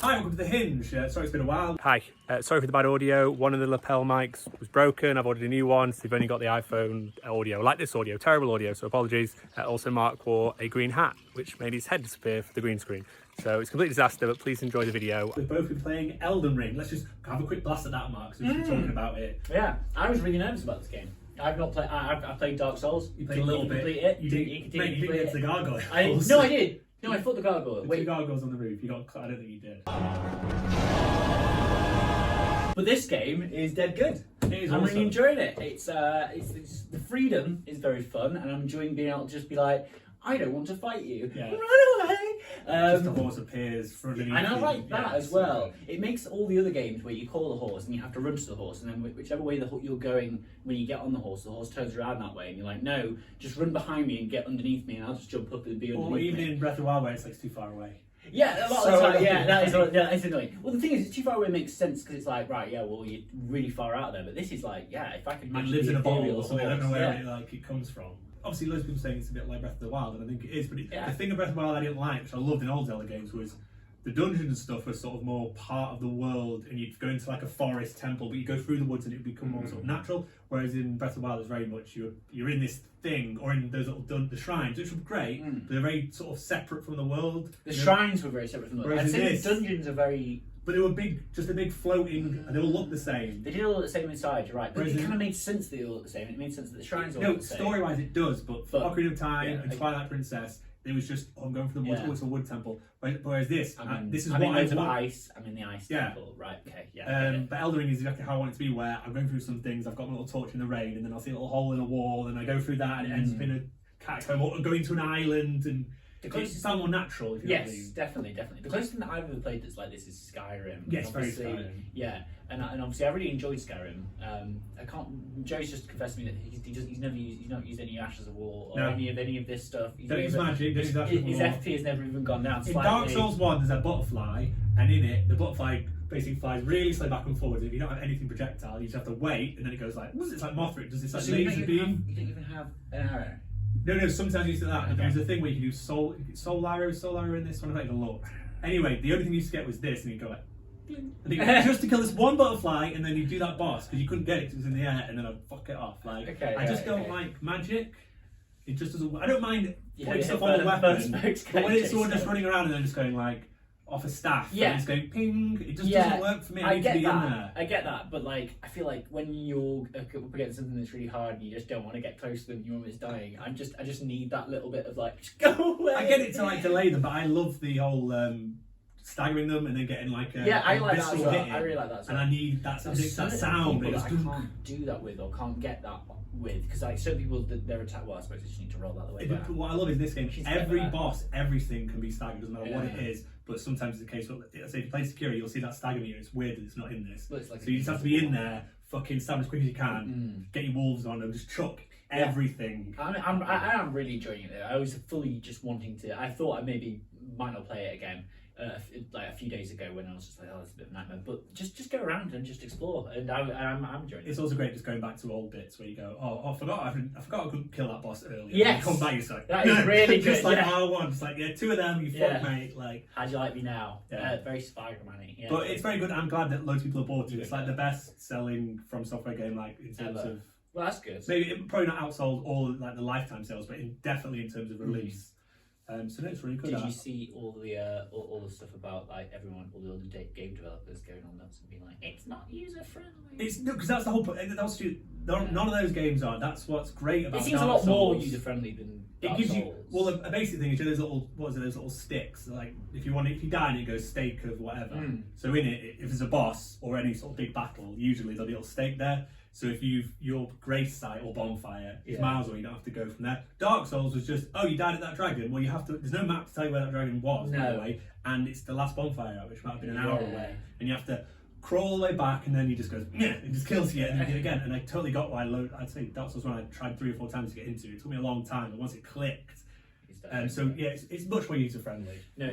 Hi, welcome to The Hinge. Sorry it's been a while. Hi, sorry for the bad audio. One of the lapel mics was broken. I've ordered a new one, so they've only got the iPhone audio. Like this audio, terrible audio, so apologies. Also, Mark wore a green hat, which made his head disappear for the green screen. So it's a complete disaster, but please enjoy the video. We've both been playing Elden Ring. Let's just have a quick blast at that, Mark, so we can talking about it. Yeah, I was really nervous about this game. I've not played. I played Dark Souls. You played a little bit. You didn't get to the gargoyle. No, I did. No, I fought the gargoyle. The two gargoyles on the roof. I don't think you did. But this game is dead good. I'm really enjoying it. It's the freedom is very fun, and I'm enjoying being able to just be like, I don't want to fight you. Yeah. Run away. Just the horse appears from underneath. And I like that as well. It makes all the other games where you call the horse and you have to run to the horse, and then whichever way you're going when you get on the horse turns around that way, and you're like, no, just run behind me and get underneath me, and I'll just jump up and be underneath me. Or even in Breath of the Wild where it's like too far away. Yeah, a lot of the time, yeah, that is annoying. Well, the thing is, it's too far away makes sense because it's like, right, yeah, well, you're really far out there, but this is like, yeah, if I could imagine it lives in a bottle or something, horse, I don't know where it comes from. Obviously, loads of people saying it's a bit like Breath of the Wild, and I think it is, but the thing of Breath of the Wild I didn't like, which I loved in old Zelda games, was the dungeons and stuff were sort of more part of the world, and you'd go into like a forest temple, but you go through the woods and it would become more sort of natural, whereas in Breath of the Wild it's very much you're in this thing, or in those little the shrines, which were great, but they're very sort of separate from the world. The shrines were very separate from the world. I'd say the dungeons are very... But they were just a big floating, and they all looked the same. They did all look the same inside, you're right. But it kind of made sense that they all looked the same. It made sense that the shrines all looked the same. No, story-wise it does, but Ocarina of Time and Twilight Princess, it was just, I'm going for the woods, it's a wood temple. Whereas this, this is what I want. Ice. I'm in the ice temple, right? Okay, yeah. But Elden Ring is exactly how I want it to be, where I'm going through some things, I've got my little torch in the rain, and then I'll see a little hole in a wall, and I go through that, and it ends up in a catacomb, or going to an island, and it's sound more natural, if you know what I mean. Definitely. The closest thing that I've ever played that's like this is Skyrim. Yes, very Skyrim. Yeah, and obviously I really enjoyed Skyrim. Joe's just confessed to me that he's not used any Ashes of War or any of this stuff. Don't use magic, don't use Ashes of War. His FP has never even gone down. In Dark Souls 1 there's a butterfly, and in it the butterfly basically flies really slow back and forward. If you don't have anything projectile, you just have to wait, and then it goes like, it's like Mothra, it does this like laser beam. You don't even have an arrow. No, sometimes you used to that. Okay. There's a thing where you can do soul arrow in this one. I don't even look. Anyway, the only thing you used to get was this, and you go like, and just to kill this one butterfly, and then you do that boss because you couldn't get it because it was in the air, and then I'd fuck it off. Like, I just don't like magic. It just doesn't. I don't mind putting stuff on the weapon, but when it's someone just running around and then just going like off a staff, and it's going ping. It just doesn't work for me. I get that. I get that, but like, I feel like when you're up against something that's really hard, and you just don't want to get close to them. You're almost dying. I just need that little bit of like, just go away. I get it to like delay them, but I love the whole staggering them and then getting like a I like that as well. I really like that as well. And I need that sound. That I can't do that with, or can't get that with, because like certain people, their attack. Well, I suppose you just need to roll that the way back. But what I love is this game. Every boss, everything can be staggered. Doesn't matter what it is. But sometimes it's the case. Say if you play Security, you'll see that stagger meter. It's weird that it's not in this. Like so you just have to be in there, fucking stab as quick as you can, get your wolves on, and just chuck everything. I am really enjoying it. I was fully just wanting to. I thought I maybe might not play it again. Like a few days ago when I was just like, oh, that's a bit of a nightmare. But just go around and just explore, and I'm enjoying it. It's also great just going back to old bits where you go, I forgot I couldn't kill that boss earlier. Yes, you come back, you're like, that is really good. Just like R1, just like two of them, you fuck mate. Like, how'd you like me now? Very Spider-Man-y. Yeah, but it's very good. I'm glad that loads of people have bought it. It's like the best selling From Software game, like in terms of. Well, that's good. Maybe it probably not outsold all like the lifetime sales, but definitely in terms of release. So it's really good. Did you see all the stuff about like all the other game developers going on nuts and being like, it's not user friendly? It's no, because that's the whole point. None of those games are. That's what's great about. It seems a lot more user friendly than. It gives you a basic thing is those little those little sticks. Like if you die and it goes stake of whatever. So in it, if there's a boss or any sort of big battle, usually there'll be a little stake there. So if your grace site or bonfire is miles away, you don't have to go from there. Dark Souls was just, you died at that dragon. Well, you have to. There's no map to tell you where that dragon was, by the way, and it's the last bonfire, which might have been an hour away, and you have to crawl all the way back, and then he just goes, it just kills you, and you do it again. And I totally got why I'd say Dark Souls 1 I tried 3 or 4 times to get into. It took me a long time, but once it clicked. So yeah, it's much more user friendly. No,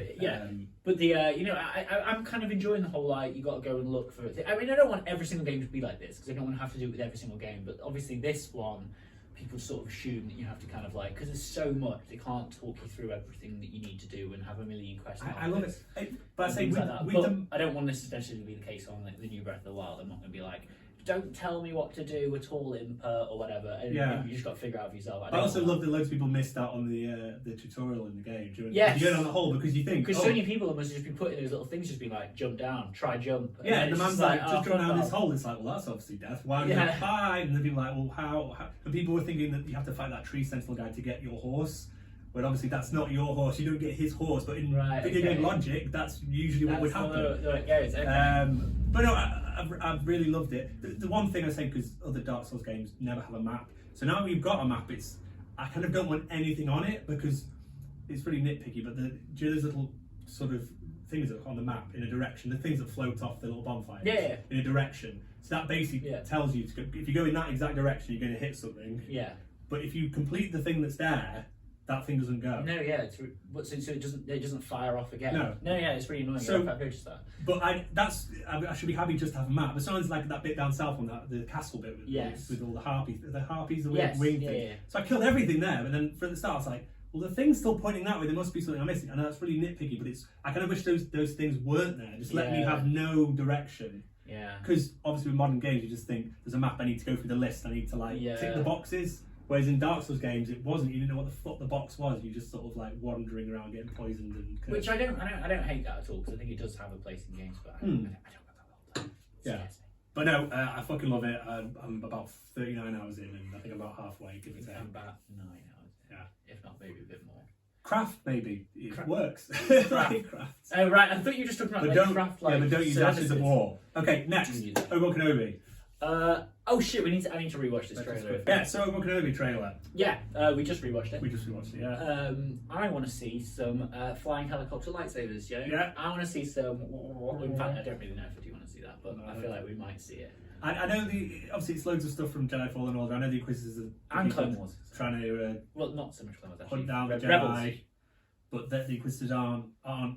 but the I'm kind of enjoying the whole like you got to go and look for it. I mean, I don't want every single game to be like this because I don't want to have to do it with every single game. But obviously, this one people sort of assume that you have to kind of like, because there's so much, they can't talk you through everything that you need to do and have a million questions. I love it. But I say like that. But I don't want this especially to be the case on like, the new Breath of the Wild. I'm not going to be like, don't tell me what to do at all, input or whatever. And you just got to figure out for yourself. I also love that loads of people missed out on the tutorial in the game. Yes. You go down the hole because you think... Because so many people must just be putting those little things, just being like, jump down, try jump. Yeah, and the man's like, just jump down this hole. It's like, well, that's obviously death. Why would you fight? And then people are like, well, how? And people were thinking that you have to fight that tree sentinel guy to get your horse. When obviously that's not your horse, you don't get his horse, but in video game logic, that's usually what would happen. But no, I've really loved it. The one thing I say, because other Dark Souls games never have a map, so now we've got a map, I kind of don't want anything on it because it's really nitpicky, but those little sort of things that are on the map in a direction, the things that float off the little bonfires in a direction. So that basically tells you, if you go in that exact direction, you're going to hit something. Yeah. But if you complete the thing that's there, that thing doesn't go. No, so it doesn't fire off again. No, it's really annoying. So, I've noticed that. But I should be happy just to have a map. But sounds like that bit down south on the castle bit with all the harpies, the weird wing thing. Yeah. So I killed everything there, but then from the start I was like, well, the thing's still pointing that way. There must be something I'm missing. I know that's really nitpicky, but I kind of wish those things weren't there. Just let me have no direction. Yeah. Because obviously with modern games, you just think there's a map. I need to go through the list. I need to tick the boxes. Whereas in Dark Souls games, it wasn't. You didn't know what the fuck the box was. You just sort of like wandering around getting poisoned and. Which I don't hate that at all because I think it does have a place in games, but I don't know that well. Yeah. But no, I fucking love it. I'm about 39 hours in, and I think I'm about halfway. Give it a I'm about 9 hours. Yeah. If not, maybe a bit more. Craft maybe works. Craft. Oh right, I thought you were just talking about craft. But don't use Ashes of War. Okay, next. Obi-Wan Kenobi. Oh shit! I need to rewatch this trailer. Yeah, so Obi-Wan Kenobi trailer. Yeah, we just rewatched it. Yeah. I want to see some flying helicopter lightsabers. Yeah. I want to see some. In fact, I don't really know if I do want to see that, but I feel like we might see it. I know obviously it's loads of stuff from Jedi Fallen Order. I know the Inquisitors and Clone Wars trying to well, not so much Clone Wars hunt down the Jedi. Rebels. But the Inquisitors aren't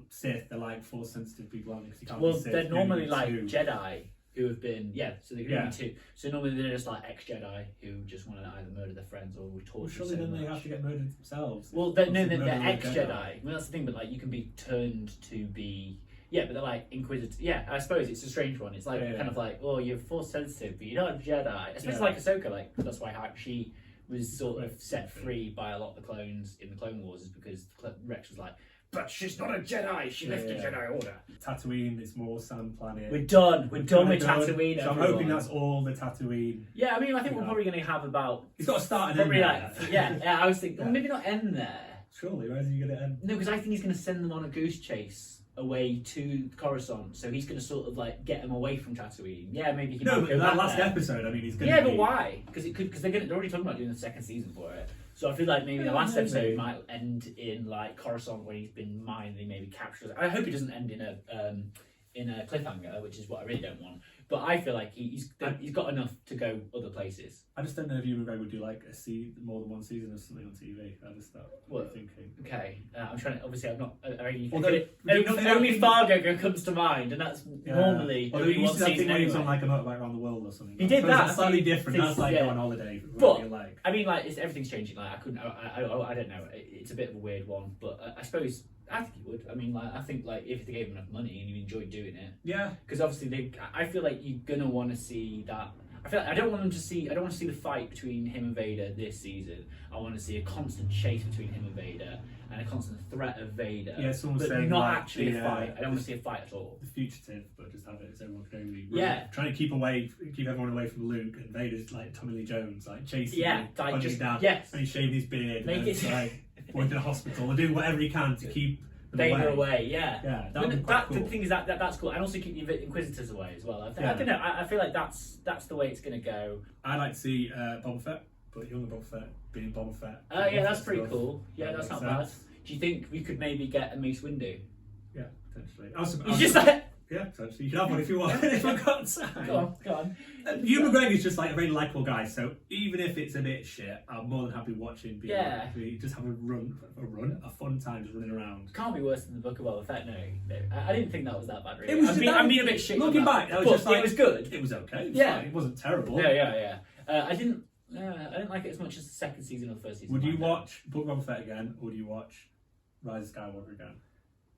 Sith. They're like Force sensitive people, aren't they? 'Cause you can't well, be Sith, they're normally like Jedi who have been so they can be two. So normally they're just like ex-Jedi who just want to either murder their friends or torture. Surely then they have to get murdered themselves. Well, they're ex-Jedi. I mean, that's the thing, but like you can be turned to be. Yeah, but they're like Inquisitors. Yeah, I suppose it's a strange one. It's like kind of like, oh, you're Force sensitive, but you're not a Jedi. Especially like Ahsoka, like that's why she was sort of set free by a lot of the clones in the Clone Wars, is because Rex was like, but she's not a Jedi. She left the Jedi Order. Tatooine, it's more sand planet. We're done with Tatooine. So I'm hoping that's all the Tatooine. Yeah, I mean, I think we're probably going to have about. It's got to start and end there. Yeah, I was thinking, well, maybe not end there. Surely, where's he going to end? No, because I think he's going to send them on a goose chase away to Coruscant, so he's going to sort of like get them away from Tatooine. Yeah, maybe he might go that back last there. episode, I mean, he's going to. Yeah, but why? Because they're already talking about doing the second season for it. So I feel like maybe the last episode might end in like Coruscant where he's been mined and he maybe captures. I hope it doesn't end in a cliffhanger, which is what I really don't want. But I feel like he's got enough to go other places. I just don't know if you and Greg would do like more than one season of something on TV. I just start thinking. Okay, I'm trying to. Obviously, I'm not. Only Fargo comes to mind, and that's normally. Although you used to have thing where he was on like a motorbike around the world or something. He did that. That's slightly different. That's like going on holiday. But I mean, like everything's changing. Like I don't know. It's a bit of a weird one, but I suppose. I think he would. I mean, like, I think like if they gave him enough money and you enjoyed doing it, because obviously I feel like you're gonna want to see that. I feel like I don't want to see the fight between him and Vader this season. I want to see a constant chase between him and Vader and a constant threat of Vader. Yeah, someone's but saying not like actually a fight. I don't want to see a fight at all. The fugitive, but just have it as everyone can only. Trying to keep everyone away from Luke, and Vader's like Tommy Lee Jones, like chasing him, like just down, and he's shaving his beard, make it like going to the hospital or doing whatever he can to keep. Vader away, that would be quite cool. The thing is that's cool, and also keep the Inquisitors away as well. I don't know. I feel like that's the way it's going to go. I like to see Boba Fett, but younger Boba Fett being Boba Fett. Oh yeah, that's pretty cool. Yeah, that's not bad. Do you think we could maybe get a Mace Windu? Yeah, potentially. Yeah, potentially. You can have one if you want. If I've got time. Go on. Ewan McGregor is just like a very likeable guy, so even if it's a bit shit, I'm more than happy watching people just have a fun time just running around. Can't be worse than the Book of Boba Fett. No. I didn't think that was that bad. Really. I'm being a bit shit. Looking back, it was good. It was okay. It wasn't terrible. Yeah. I didn't I didn't like it as much as the second season or the first season. Would you watch Book of Boba Fett again, or would you watch Rise of Skywalker again?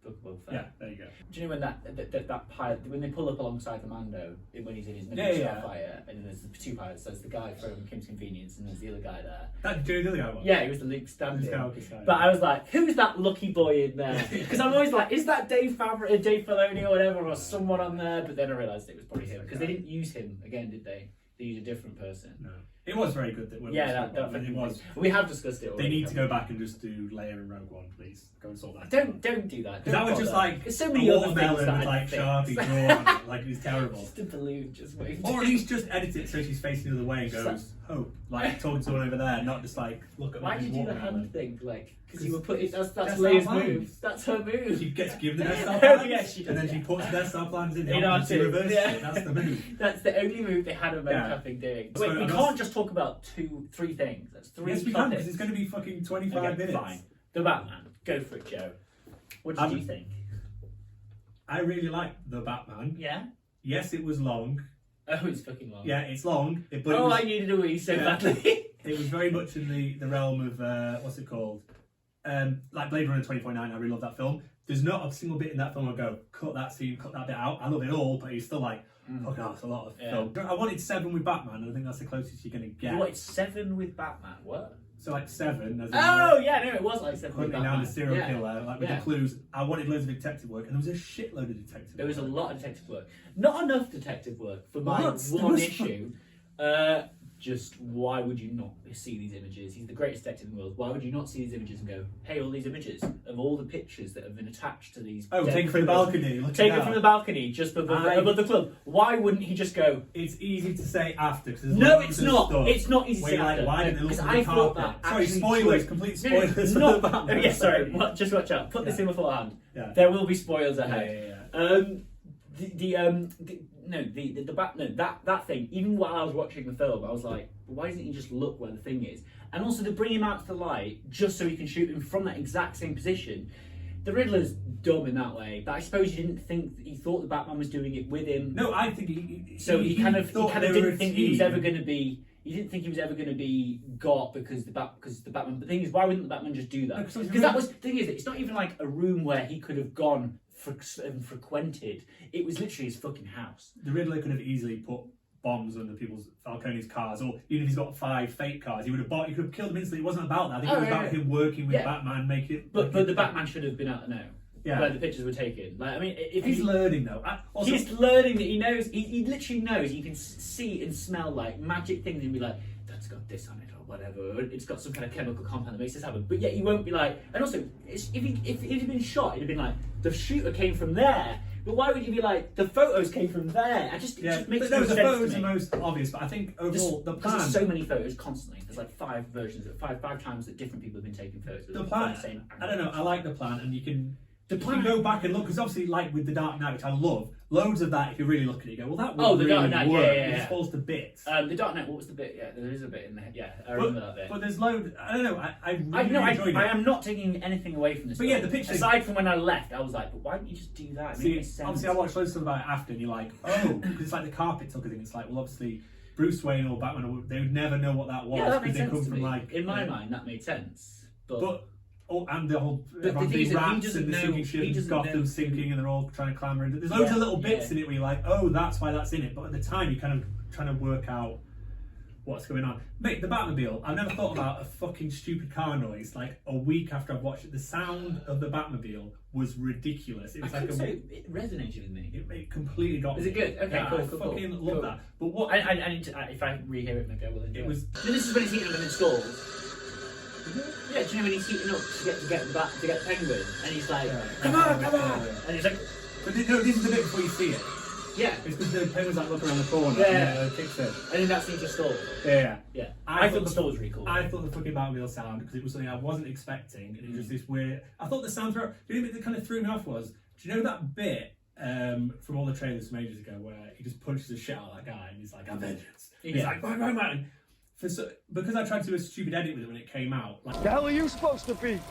Book of Boba Fett. Yeah, there you go. Do you know when that pilot, when they pull up alongside the Mando, when he's in his Starfighter, and then there's the two pilots, there's the guy from Kim's Convenience, and there's the other guy there. Do you know the other guy was? Yeah, he was the Luke stand-in. Skywalker. But I was like, who's that lucky boy in there? Because I'm always like, is that Dave Filoni or whatever, or someone on there? But then I realised it was probably him, because they didn't use him again, did they? They used a different person. No. It was very good. It was. We have discussed it already. They need to go back and just do Leia and Rogue One, please. Go and sort that. Don't do that. Because that was just like there's so many other things watermelon that with like Sharpie draw on it. Like it was terrible. Just a balloon, just waiting. Or at least just edit it so she's facing the other way and goes, hope. Like talking to someone over there, not just like, look at Why me. did you do the hand thing? Like, because you were putting, that's that's Leia's our move. plans. That's her move. She gets given the Death Star plans, Yeah, she does, and then she puts the Death Star plans in. You know what to reverse yeah. it. That's the move. That's the only move they had a Yeah. thing doing. So Wait, we can't just talk about three things. That's three. Yes, we can, because it's going to be fucking 25 minutes. Fine. The Batman. Go for it, Joe. What did you think? I really liked The Batman. Yeah? Yes, it was long. Oh, it's fucking long. Yeah, it's long. I needed a wee so badly. It was very much in the realm of, what's it called? Like Blade Runner 2049, I really love that film. There's not a single bit in that film I go, cut that scene, cut that bit out. I love it all, but it's still like, oh god, it's a lot of film. I wanted 7 with Batman, and I think that's the closest you're going to get. You wanted 7 with Batman? What? So like 7. As yeah, no, it was like 7 with hunting Batman. down the serial killer, like with the clues. I wanted loads of detective work, and there was a shitload of detective work. There was a lot of detective work. Not enough detective work for my one issue. Just why would you not see these images? He's the greatest detective in the world. Why would you not see these images and go, hey, all these images of all the pictures that have been attached to these... Oh, take it from the balcony. Take it from the balcony, just above the club. Why wouldn't he just go... It's easy to say after. No, it's not. It's not easy to say after. Why didn't they look at the I thought carpet? that Sorry, spoilers. Complete spoilers. No, sorry. Just watch out. Put this in beforehand. Yeah. There will be spoilers ahead. Yeah. That thing, even while I was watching the film, I was like, why doesn't he just look where the thing is? And also to bring him out to the light just so he can shoot him from that exact same position. The Riddler's dumb in that way, but I suppose he thought the Batman was doing it with him. No, I think he kind of didn't think he was ever going to be. He didn't think he was ever going to be got because the Batman. But the thing is, why wouldn't the Batman just do that? Because that was the thing is, it's not even like a room where he could have gone frequented. It was literally his fucking house. The Riddler could have easily put bombs under people's Falcone's cars, or even if he's got 5 fake cars, he could have killed them instantly. It wasn't about that. I think it was about him working with Batman, make it. But the Batman should have been out there now. Yeah. Where the pictures were taken. Like, I mean, if he's learning though. He's learning that he knows. He literally knows. He can see and smell like magic things and be like, that's got this on it or whatever. It's got some kind of chemical compound that makes this happen. But yet he won't be like. And also, if he'd have been shot, it'd have been like the shooter came from there. But why would you be like the photos came from there? It just makes no sense. The photos are most obvious, but I think overall the plan. There's so many photos constantly. There's like 5 versions, five times that different people have been taking photos. The plan. I don't know. I like the plan, and you can. The plan. You can go back and look, because obviously, like with The Dark Knight, which I love, loads of that, if you really look at it, you go, well, that would The really Dark Knight, work. yeah. It just falls to bits. The Dark Knight, what was the bit? Yeah, there is a bit in there. Yeah, I remember that bit. But there's loads, I don't know, I really enjoyed it. I am not taking anything away from this. But yeah, the picture. Aside from when I left, I was like, but why didn't you just do that? Obviously, I watched loads of stuff about it after, and you're like, oh, because it's like the carpet tucker thing. It's like, well, obviously, Bruce Wayne or Batman, they would never know what that was. Yeah, that made they sense come to from me. like. In my mind, that made sense. And the whole the thing is rats and the sinking ship and Gotham sinking, and they're all trying to clamber. And there's loads of little bits in it where you're like, oh, that's why that's in it. But at the time, you're kind of trying to work out what's going on. Mate, the Batmobile, I've never thought about a fucking stupid car noise like a week after I've watched it. The sound of the Batmobile was ridiculous. It was it resonated with me. It completely got me. Is it good? Okay, yeah, cool. I fucking love that. But what I need to, if I rehear it, maybe I will enjoy it. This is when he's heating up and installed. Yeah, do you know when he's heating up to get the penguin, and he's like, come on, and he's like, but no, this is the bit before you see it. Yeah, it's because the penguin's like looking around the corner. Yeah, kicks in. And then that's installed. Yeah. I thought the stall was really cool. I thought the fucking Batmobile sound, because it was something I wasn't expecting, and it was just this weird. I thought the sound throughout. The only bit that kind of threw me off was, do you know that bit from all the trailers from ages ago where he just punches the shit out of that guy and he's like, "I'm vengeance." Yeah. He's like, "Bang." Because I tried to do a stupid edit with it when it came out. Like, the hell are you supposed to be?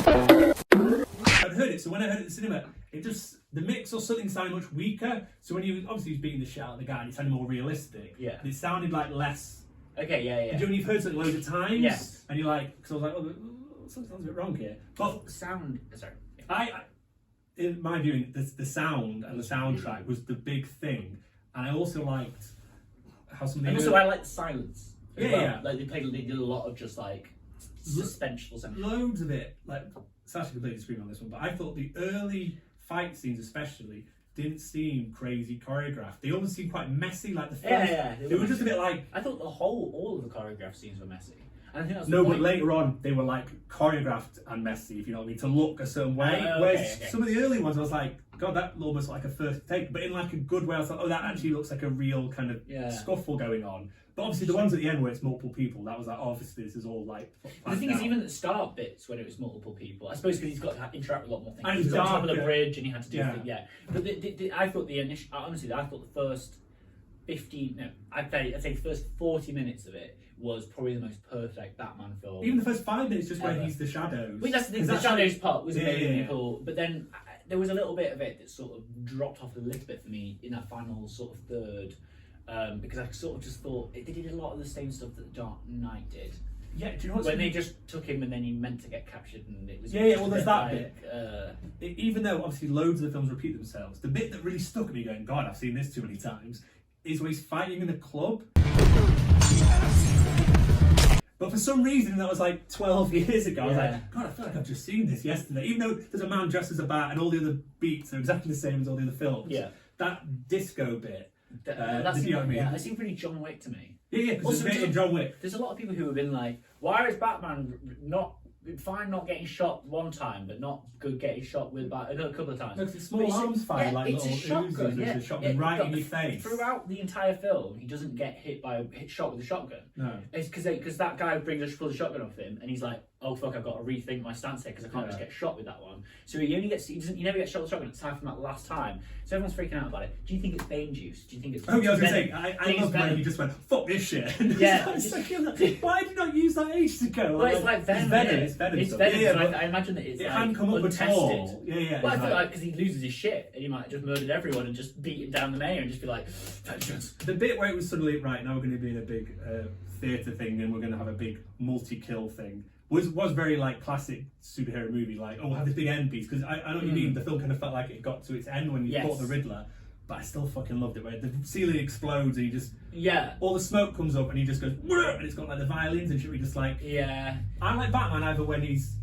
I'd heard it, so when I heard it at the cinema, the mix or something sounded much weaker. So when he was beating the shit out of the guy, and it sounded more realistic. Yeah. And it sounded like less Okay, yeah. And when you've heard something loads of times, Yes. and you're like, because I was like, oh, something sounds a bit wrong here. But sound. Sorry. I in my viewing, the sound and the soundtrack was the big thing, and I also liked how some. And also, I like the silence. As well. Yeah. Like they did a lot of just like suspenseful sound. Loads of it. Like Sasha completely disagreed on this one, but I thought the early fight scenes, especially, didn't seem crazy choreographed. They almost seemed quite messy. Like the first, they were just a bit like. I thought all of the choreographed scenes were messy. And I think that's no, but later on they were like choreographed and messy, if you know what I mean, to look a certain way. Whereas some of the early ones, I was like, God, that almost like a first take, but in like a good way. I was like, oh, that actually looks like a real kind of scuffle going on. But obviously, the ones at the end where it's multiple people, that was like, oh, obviously, this is all like. The thing is, even at the start bits when it was multiple people, I suppose because he's got to interact with a lot more things. And He's on top of the darker. bridge and he had to do things. Yeah, but I thought the initial, honestly, I thought the first 15, no, I'd say the first 40 minutes of it was probably the most perfect Batman film. Even the first 5 minutes, just where he's the shadows. But that's the thing. The shadows part was amazing. Cool. But then there was a little bit of it that sort of dropped off a little bit for me in that final sort of third. Because I sort of just thought they did a lot of the same stuff that the Dark Knight did. Yeah, do you know what's when they just took him and then he meant to get captured and it was well, there's that like, bit. Even though obviously loads of the films repeat themselves, the bit that really stuck me, going, God, I've seen this too many times, is where he's fighting in a club. But for some reason, that was like 12 years ago. I was like, God, I feel like I've just seen this yesterday. Even though there's a man dressed as a bat and all the other beats are exactly the same as all the other films. Yeah. That disco bit. That seemed pretty John Wick to me. Yeah, because it's in John Wick. There's a lot of people who have been like, why is Batman not getting shot one time, but not good getting shot with a couple of times? No, because it's small arms fire, like it's little a shotgun. Uzis, a shotgun right in your face. Throughout the entire film, he doesn't get shot with a shotgun. No, it's because that guy pulls a shotgun off him, and he's like, oh fuck, I've got to rethink my stance here because I can't just get shot with that one. So he never gets shot with a shotgun aside from that last time. So everyone's freaking out about it. Do you think it's Bane juice? Do you think it's? Oh yeah, I was gonna say, I love when he just went, fuck this shit. Yeah. Why did you not use that age to go? Well, it's like Venom. It's Venom. It's Venom. Yeah, I imagine that it's it like hadn't come up untested. at all. Yeah. Well, I feel like because he loses his shit and he might have just murdered everyone and just beaten down the mayor and just be like, vengeance. The bit where it was suddenly, right, now we're going to be in a big theatre thing and we're going to have a big multi-kill thing was very like classic superhero movie, like, oh, we'll have this big end piece, because I know what you mean. The film kind of felt like it got to its end when you caught the Riddler, but I still fucking loved it where the ceiling explodes and you just all the smoke comes up and he just goes and it's got like the violins and shit. We just like I like Batman either when he's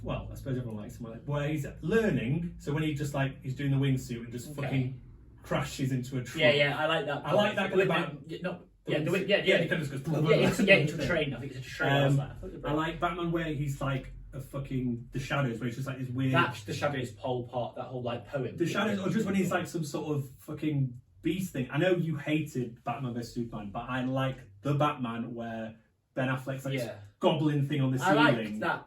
well, I suppose everyone likes him where he's learning, so when he just like he's doing the wingsuit and just fucking crashes into a truck. I like that. I like that kind of Batman. He kind of just goes into a train. I think it's a train. I like Batman where he's like a fucking the shadows, where it's just like this weird. That's the shadows whole part. That whole like poem. The shadows, or just when he's like some sort of fucking beast thing. I know you hated Batman vs Superman, but I like the Batman where Ben Affleck's like this goblin thing on the ceiling. I like that.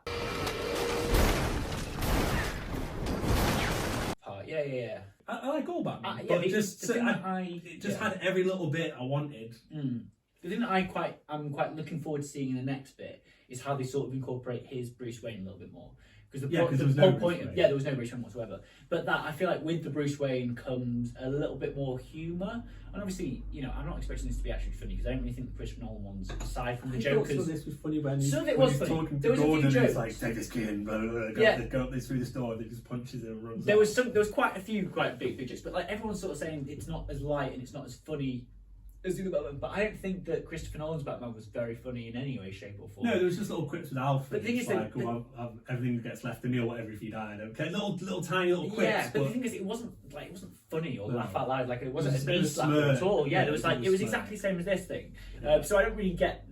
Yeah. I like all Batman, but it just had every little bit I wanted. The thing that I'm quite looking forward to seeing in the next bit is how they sort of incorporate his Bruce Wayne a little bit more. Because the whole point, there was no Bruce Wayne whatsoever. But that I feel like with the Bruce Wayne comes a little bit more humour, and obviously, I'm not expecting this to be actually funny because I don't really think the Christopher Nolan ones, aside from the Jokers. Some of this was funny when some of it was funny. Talking to Gordon and it's like, take this kid and blah, blah, blah, go up this through this door and it just punches him and runs. There was quite a few quite big jokes, but like everyone's sort of saying it's not as light and it's not as funny as the other Batman, but I don't think that Christopher Nolan's Batman was very funny in any way, shape, or form. No, there was just little quips with Alfred. But the thing is, like, everything gets left to me or whatever if you die. Okay, little tiny little quips. Yeah, but the thing is, it wasn't funny or laugh out loud. Like it wasn't a knee slap smirk. at all. Yeah, it was exactly the same as this thing. So I don't really get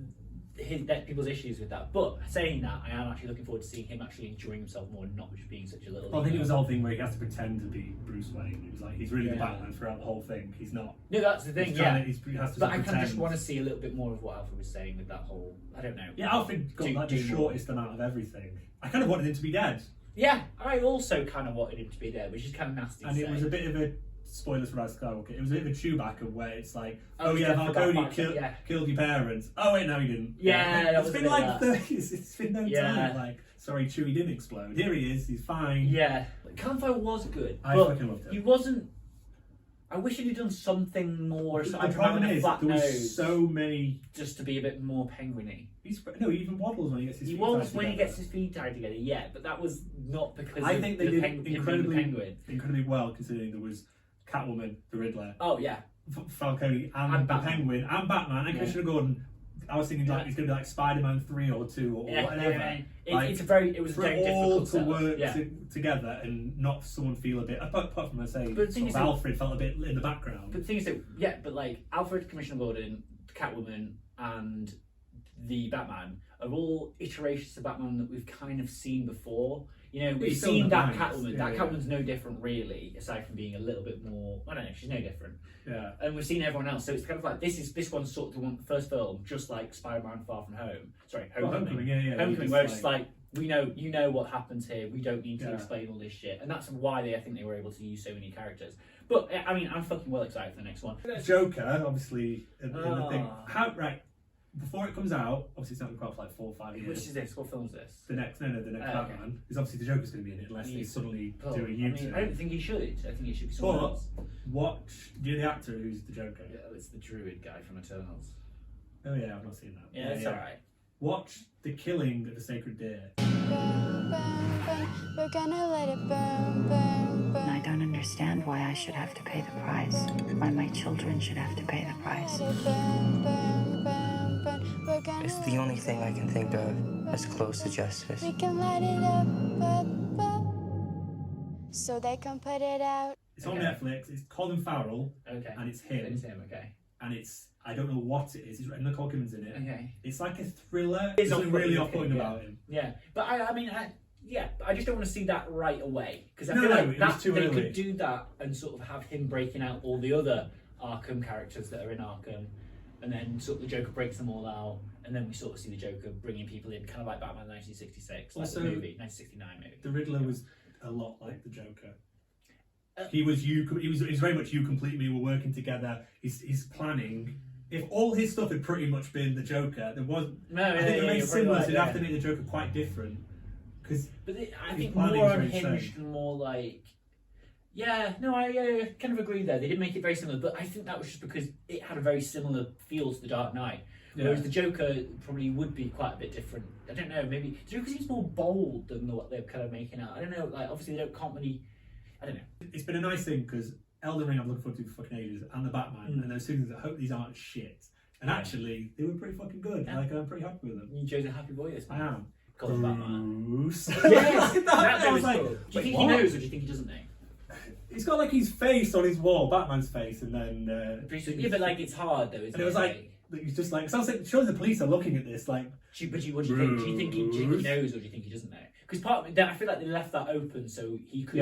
people's issues with that. But saying that, I am actually looking forward to seeing him actually enjoying himself more and not just being such a little. Well, I think it was the whole thing where he has to pretend to be Bruce Wayne. It was like he's really the Batman throughout the whole thing. He's not. No, that's the thing. He has to but I kind of just want to see a little bit more of what Alfred was saying with that whole. I don't know. Yeah, Alfred got like the shortest amount of everything. I kind of wanted him to be dead. Yeah, I also kind of wanted him to be dead, which is kind of nasty. And it was a bit of a. Spoilers for Rise of Skywalker. It was a bit of a Chewbacca where it's like, Marconi killed your parents. Oh wait, no, he didn't. Yeah, it's been like 30 years. It's been no time. Like, sorry, Chewie didn't explode. Here he is. He's fine. Yeah, Campfire was good. I fucking loved it. He wasn't. I wish he'd done something more. The problem is there was so many. Just to be a bit more penguiny. He even waddles when he gets his feet tied waddles together. when he gets his feet tied together. Yeah, but that was not because I think they the did incredibly well, considering there was Catwoman, the Riddler. Oh yeah. Falcone and the Penguin and Batman and Commissioner Gordon. I was thinking like it's going to be like Spider-Man 3 or 2 or whatever. It was a very all difficult to work together and not someone feel a bit. Apart from I say, Alfred felt a bit in the background. But the thing is that but like Alfred, Commissioner Gordon, Catwoman, and the Batman are all iterations of Batman that we've kind of seen before. You know, we've seen that Catwoman. That Catwoman's no different, really, aside from being a little bit more. I don't know. She's no different. Yeah. And we've seen everyone else, so it's kind of like this one's sort of the first film, just like Spider-Man: Far From Home. Sorry, Homecoming. Homecoming, where it's just like you know what happens here. We don't need to explain all this shit, and that's why I think they were able to use so many characters. But I mean, I'm fucking well excited for the next one. Joker, obviously, in the thing. Before it comes out, obviously it's not going to come out for like 4 or 5 years. Which is this? What film is this? The next Batman. Because obviously the Joker's going to be in it unless they suddenly do a U-turn. I don't think he should. I think it should be someone else. Do you know the actor who's the Joker? Yeah, it's the druid guy from Eternals. Oh yeah, I've not seen that. Yeah, it's alright. Watch The Killing of the Sacred Deer. We're gonna let it burn, burn, burn. I don't understand why I should have to pay the price. Why my children should have to pay the price. It's the only thing I can think of as close to justice. We can light it up, so they can put it out. It's on Netflix. It's Colin Farrell. Okay. And it's him. It's him. Okay. And I don't know what it is. Nicole Kidman's in it. Okay. It's like a thriller. There's something really off-putting about him. Yeah, but I just don't want to see that right away because I feel like that too they early. could do that and sort of have him breaking out all the other Arkham characters that are in Arkham, and then sort of the Joker breaks them all out, and then we sort of see the Joker bringing people in, kind of like Batman 1966, like also, the movie, 1969 movie. The Riddler was a lot like the Joker. He was very much you complete me. We're working together. He's planning. If all his stuff had pretty much been the Joker, there was. I think they're very similar. So you'd have to make the Joker quite different. I think more unhinged and more like. Yeah, no, I kind of agree there. They did make it very similar, but I think that was just because it had a very similar feel to The Dark Knight. Whereas the Joker probably would be quite a bit different. I don't know, maybe the Joker seems more bold than what they're kind of making out. I don't know, like obviously they can't really. I don't know. It's been a nice thing because Elden Ring I've looking forward to for fucking ages, and the Batman, and those two things. I hope these aren't shit. And actually, they were pretty fucking good. Yeah. Like I'm pretty happy with them. You chose a happy boy this time. I am. Called Batman. Bruce. Yes, that was like. Cool. Do you think he knows, or do you think he doesn't know? He's got like his face on his wall, Batman's face, and then. Yeah, but like it's hard though, isn't it? And it was like he's just like. So I was like, surely the police are looking at this like. But what do you think? Do you think he knows, or do you think he doesn't know? Because part of it, I feel like they left that open so he could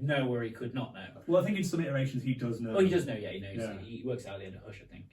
know or he could not know. Well, I think in some iterations he does know. Well, he does know. Yeah, he knows. Yeah. He works out at the end of Hush, I think.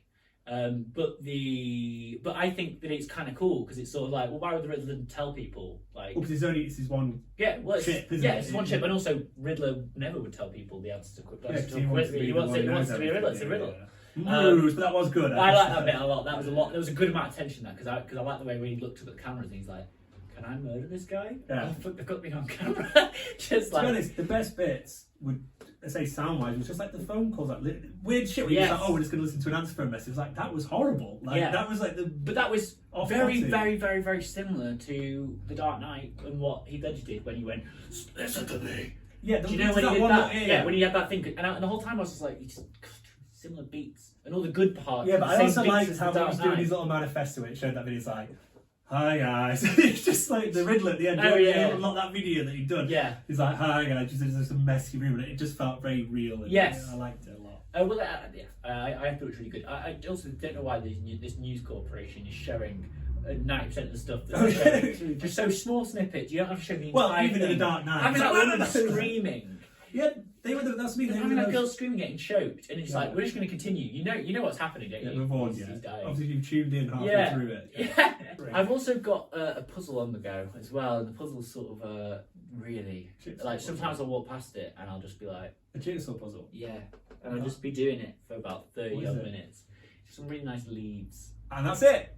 But I think that it's kind of cool because it's sort of like, well, why would the Riddler tell people? Like, because it's his one. Yeah, well, chip, it's one chip, and also Riddler never would tell people the answer to questions. He wants to be a Riddler. It's a riddle. But that was good. I like that bit a lot. That was a lot. There was a good amount of tension there because I like the way when he looked up at the cameras and he's like, "Can I murder this guy? Yeah. Oh, fuck, they've got me on camera." Just to like, be honest, the best bits would, let's say sound-wise, was just like the phone calls, like weird shit where you're like, oh, we're just going to listen to an answer phone message. It was like, that was horrible. Like, that was like But that was very, very, very, very similar to The Dark Knight and what Heath Ledger did when he went, "Listen to me." Yeah, do you know when he did that? Yeah, when he had that thing. And the whole time I was just like, similar beats. And all the good parts. Yeah, but I also liked how he was doing his little manifesto. It showed that video. It's like, "Hi guys." It's just like the Riddler at the end. Not that video that he'd done. Yeah. He's like, "Hi guys." There's a messy room, and it just felt very real. And yes. I liked it a lot. I thought it was really good. I also don't know why this news corporation is showing 90% of the stuff that's just so small snippets. You don't have to show the entire Well, even thing. in The Dark Knight. I mean, like women screaming. Yeah, they were. That's me. I mean, like girls screaming, getting choked, and it's like we're just going to continue. You know what's happening, don't you? Move on. He's dying. Obviously, you've tuned in halfway through it. Yeah. I've also got a puzzle on the go as well, and the puzzle's sort of really like sometimes I'll walk past it and I'll just be like a jigsaw puzzle. Yeah, and I'll just be doing it for about 30 odd minutes. Some really nice leaves. And that's it.